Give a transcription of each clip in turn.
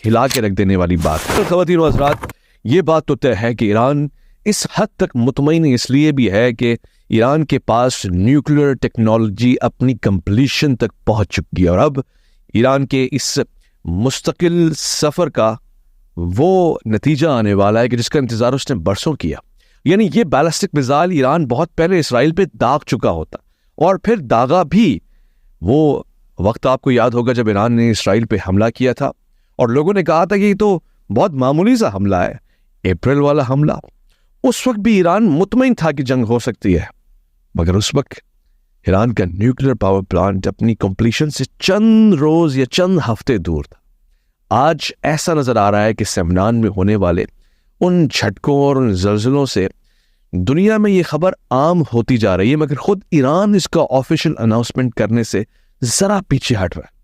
ہلا کے رکھ دینے والی بات ہے۔ خواتین و حضرات، یہ بات تو طے ہے کہ ایران اس حد تک مطمئن اس لیے بھی ہے کہ ایران کے پاس نیوکلیئر ٹیکنالوجی اپنی کمپلیشن تک پہنچ چکی ہے، اور اب ایران کے اس مستقل سفر کا وہ نتیجہ آنے والا ہے کہ جس کا انتظار اس نے برسوں کیا۔ یعنی یہ بیلسٹک میزائل ایران بہت پہلے اسرائیل پہ داغ چکا ہوتا، اور پھر داغا بھی وہ وقت آپ کو یاد ہوگا جب ایران نے اسرائیل پہ حملہ کیا تھا اور لوگوں نے کہا تھا کہ یہ تو بہت معمولی سا حملہ ہے، اپریل والا حملہ۔ اس وقت بھی ایران مطمئن تھا کہ جنگ ہو سکتی ہے، مگر اس وقت ایران کا نیوکلیئر پاور پلانٹ اپنی کمپلیشن سے چند روز یا چند ہفتے دور تھا۔ آج ایسا نظر آ رہا ہے کہ سمنان میں ہونے والے ان جھٹکوں اور ان زلزلوں سے دنیا میں یہ خبر عام ہوتی جا رہی ہے، مگر خود ایران اس کا آفیشیل اناؤنسمنٹ کرنے سے ذرا پیچھے ہٹ رہا ہے۔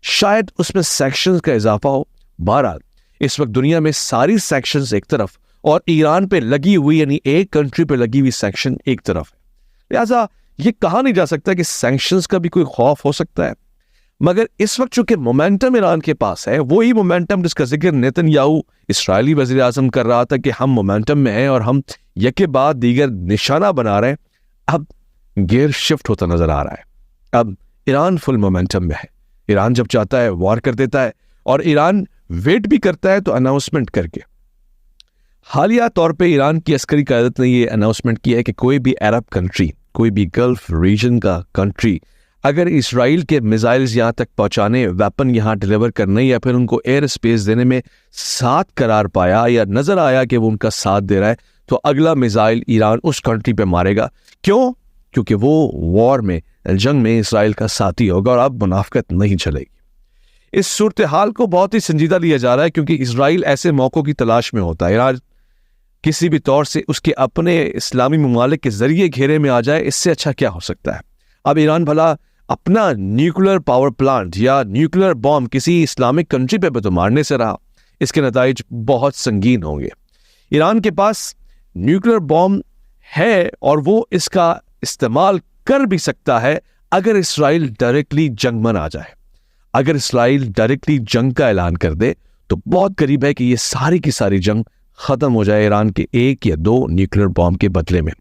شاید اس میں سیکشنز کا اضافہ ہو۔ بہرحال اس وقت دنیا میں ساری سیکشنز ایک طرف اور ایران پہ لگی ہوئی، یعنی ایک کنٹری پہ لگی ہوئی سیکشن ایک طرف ہے۔ لہٰذا یہ کہا نہیں جا سکتا کہ سینکشنز کا بھی کوئی خوف ہو سکتا ہے، مگر اس وقت چونکہ مومنٹم ایران کے پاس ہے، وہی مومنٹم جس کا ذکر نیتن یاہو اسرائیلی وزیر اعظم کر رہا تھا کہ ہم مومنٹم میں ہیں اور ہم یکے بعد دیگر نشانہ بنا رہے ہیں، اب گیئر شفٹ ہوتا نظر آ رہا ہے۔ اب ایران فل مومنٹم میں ہے۔ ایران جب چاہتا ہے وار کر دیتا ہے، اور ایران ویٹ بھی کرتا ہے تو اناؤنسمنٹ کر کے۔ حالیہ طور پہ ایران کی عسکری قیادت نے یہ اناؤنسمنٹ کیا ہے کہ کوئی بھی عرب کنٹری، کوئی بھی گلف ریجن کا کنٹری اگر اسرائیل کے میزائلز یہاں تک پہنچانے، ویپن یہاں ڈیلیور کرنے یا پھر ان کو ایئر اسپیس دینے میں ساتھ قرار پایا یا نظر آیا کہ وہ ان کا ساتھ دے رہا ہے، تو اگلا میزائل ایران اس کنٹری پہ مارے گا۔ کیوں؟ کیونکہ وہ وار میں، جنگ میں اسرائیل کا ساتھی ہوگا اور اب منافقت نہیں چلے گی۔ اس صورتحال کو بہت ہی سنجیدہ لیا جا رہا ہے کیونکہ اسرائیل ایسے موقعوں کی تلاش میں ہوتا ہے۔ ایران کسی بھی طور سے اس کے اپنے اسلامی ممالک کے ذریعے گھیرے میں آ جائے، اس سے اچھا کیا ہو سکتا ہے؟ اب ایران بھلا اپنا نیوکلیئر پاور پلانٹ یا نیوکلیئر بام کسی اسلامک کنٹری پہ تو مارنے سے رہا، اس کے نتائج بہت سنگین ہوں گے۔ ایران کے پاس نیوکلیئر بام ہے اور وہ اس کا استعمال کر بھی سکتا ہے اگر اسرائیل ڈائریکٹلی جنگ میں آ جائے۔ اگر اسرائیل ڈائریکٹلی جنگ کا اعلان کر دے تو بہت قریب ہے کہ یہ ساری کی ساری جنگ ختم ہو جائے ایران کے ایک یا دو نیوکلیئر بام کے بدلے میں۔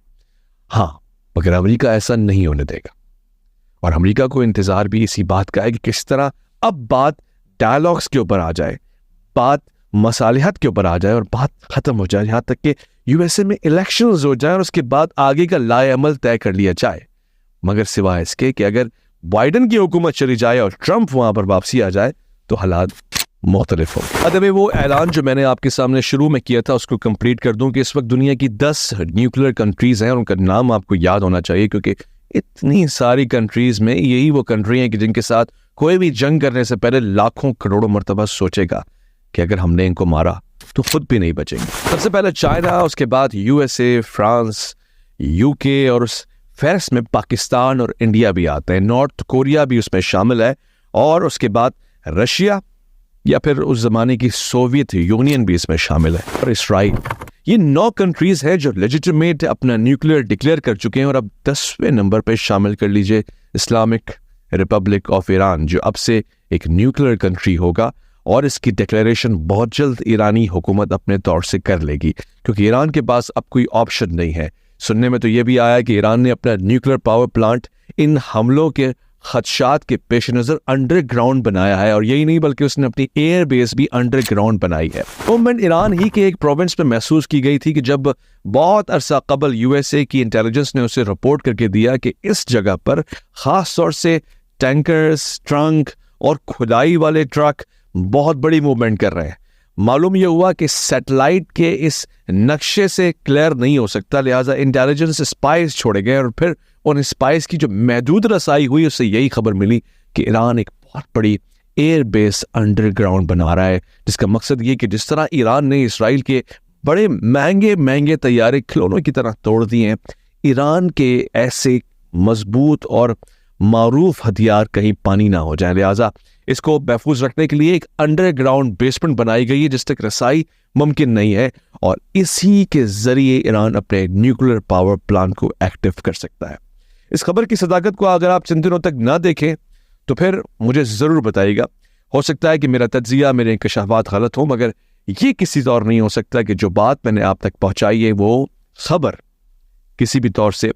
ہاں، مگر امریکہ ایسا نہیں ہونے دے گا، اور امریکہ کو انتظار بھی اسی بات کا ہے کہ کس طرح اب بات ڈائیلاگز کے اوپر آ جائے، بات مصالحت کے اوپر آ جائے اور بات ختم ہو جائے، یہاں تک کہ یو ایس اے میں الیکشنز ہو جائیں اور اس کے بعد آگے کا لائے عمل طے کر لیا جائے۔ مگر سوائے اس کے کہ اگر بائیڈن کی حکومت چلی جائے اور ٹرمپ وہاں پر واپسی آ جائے تو حالات مختلف ہوں۔ ادب وہ اعلان جو میں نے آپ کے سامنے شروع میں کیا تھا اس کو کمپلیٹ کر دوں کہ اس وقت دنیا کی 10 نیوکلیئر کنٹریز ہیں، اور ان کا نام آپ کو یاد ہونا چاہیے کیونکہ اتنی ساری کنٹریز میں یہی وہ کنٹری ہیں کہ جن کے ساتھ کوئی بھی جنگ کرنے سے پہلے لاکھوں کروڑوں مرتبہ سوچے گا کہ اگر ہم نے ان کو مارا تو خود بھی نہیں بچیں گے۔ سب سے پہلے چائنا، اس کے بعد U S A, France, you کے، اور اس فہرست میں پاکستان اور انڈیا بھی آتے ہیں۔ نارتھ کوریا بھی اس میں شامل ہے، اور اس کے بعد رشیا یا پھر اس زمانے کی سوویت یونین بھی اس میں شامل ہے، اور اسرائیل۔ یہ 9 کنٹریز ہیں جو لیجیٹیمیٹ اپنا نیوکلیئر ڈکلیئر کر چکے ہیں، اور اب 10ویں نمبر پہ شامل کر لیجئے اسلامک ریپبلک آف ایران، جو اب سے ایک نیوکلیئر کنٹری ہوگا، اور اس کی ڈکلیریشن بہت جلد ایرانی حکومت اپنے طور سے کر لے گی کیونکہ ایران کے پاس اب کوئی آپشن نہیں ہے۔ سننے میں تو یہ بھی آیا کہ ایران نے اپنا نیوکلیئر پاور پلانٹ ان حملوں کے خدشات کے پیش نظر انڈر گراؤنڈ بنایا ہے، اور یہی نہیں بلکہ اس نے اپنی ایئر بیس بھی انڈر گراؤنڈ بنائی ہے۔ موومنٹ ایران ہی کے ایک پروونس میں محسوس کی گئی تھی کہ جب بہت عرصہ قبل یو ایس اے کی انٹیلیجنس نے اسے رپورٹ کر کے دیا کہ اس جگہ پر خاص طور سے ٹینکرز، ٹرنک اور کھدائی والے ٹرک بہت بڑی موومنٹ کر رہے ہیں۔ معلوم یہ ہوا کہ سیٹلائٹ کے اس نقشے سے کلیئر نہیں ہو سکتا، لہٰذا انٹیلیجنس اسپائز چھوڑے گئے، اور پھر ان اسپائز کی جو محدود رسائی ہوئی اس سے یہی خبر ملی کہ ایران ایک بہت بڑی ایئر بیس انڈر گراؤنڈ بنا رہا ہے، جس کا مقصد یہ کہ جس طرح ایران نے اسرائیل کے بڑے مہنگے طیارے کھلونوں کی طرح توڑ دیے ہیں، ایران کے ایسے مضبوط اور معروف ہتھیار کہیں پانی نہ ہو جائیں، لہٰذا اس کو محفوظ رکھنے کے لیے ایک انڈر گراؤنڈ بیسمنٹ بنائی گئی ہے جس تک رسائی ممکن نہیں ہے، اور اسی کے ذریعے ایران اپنے نیوکلیئر پاور پلانٹ کو ایکٹیو کر سکتا ہے۔ اس خبر کی صداقت کو اگر آپ چند دنوں تک نہ دیکھیں تو پھر مجھے ضرور بتائیے گا۔ ہو سکتا ہے کہ میرا تجزیہ، میرے انکشافات غلط ہوں، مگر یہ کسی طور نہیں ہو سکتا کہ جو بات میں نے آپ تک پہنچائی ہے وہ خبر کسی بھی طور سے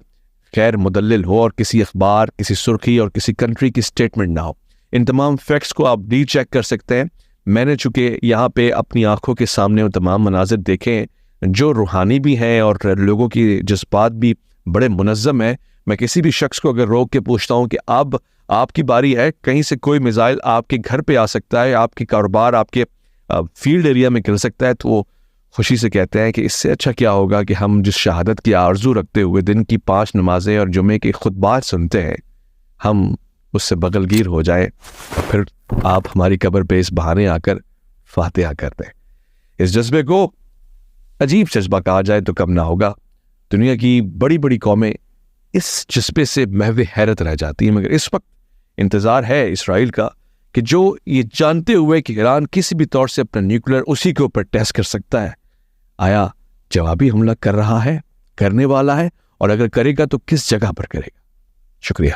غیر مدلل ہو اور کسی اخبار، کسی سرخی اور کسی کنٹری کی سٹیٹمنٹ نہ ہو۔ ان تمام فیکٹس کو آپ ری چیک کر سکتے ہیں۔ میں نے چونکہ یہاں پہ اپنی آنکھوں کے سامنے وہ تمام مناظر دیکھے ہیں جو روحانی بھی ہیں اور لوگوں کی جذبات بھی بڑے منظم ہیں۔ میں کسی بھی شخص کو اگر روک کے پوچھتا ہوں کہ اب آپ کی باری ہے، کہیں سے کوئی میزائل آپ کے گھر پہ آ سکتا ہے، آپ کے کاروبار، آپ کے فیلڈ ایریا میں گر سکتا ہے، تو وہ خوشی سے کہتے ہیں کہ اس سے اچھا کیا ہوگا کہ ہم جس شہادت کی آرزو رکھتے ہوئے دن کی 5 نمازیں اور جمعے کے خطبات سنتے ہیں، ہم اس سے بغل گیر ہو جائیں اور پھر آپ ہماری قبر پہ اس بہانے آ کر فاتحہ کر دیں۔ اس جذبے کو عجیب جذبہ کہا جائے تو کم نہ ہوگا۔ دنیا کی بڑی بڑی قومیں اس جذبے سے محو حیرت رہ جاتی ہیں، مگر اس وقت انتظار ہے اسرائیل کا کہ جو یہ جانتے ہوئے کہ ایران کسی بھی طور سے اپنا نیوکلیر اسی کے اوپر ٹیسٹ کر سکتا ہے، آیا جوابی حملہ کر رہا ہے، کرنے والا ہے، اور اگر کرے گا تو کس جگہ پر کرے گا۔ شکریہ۔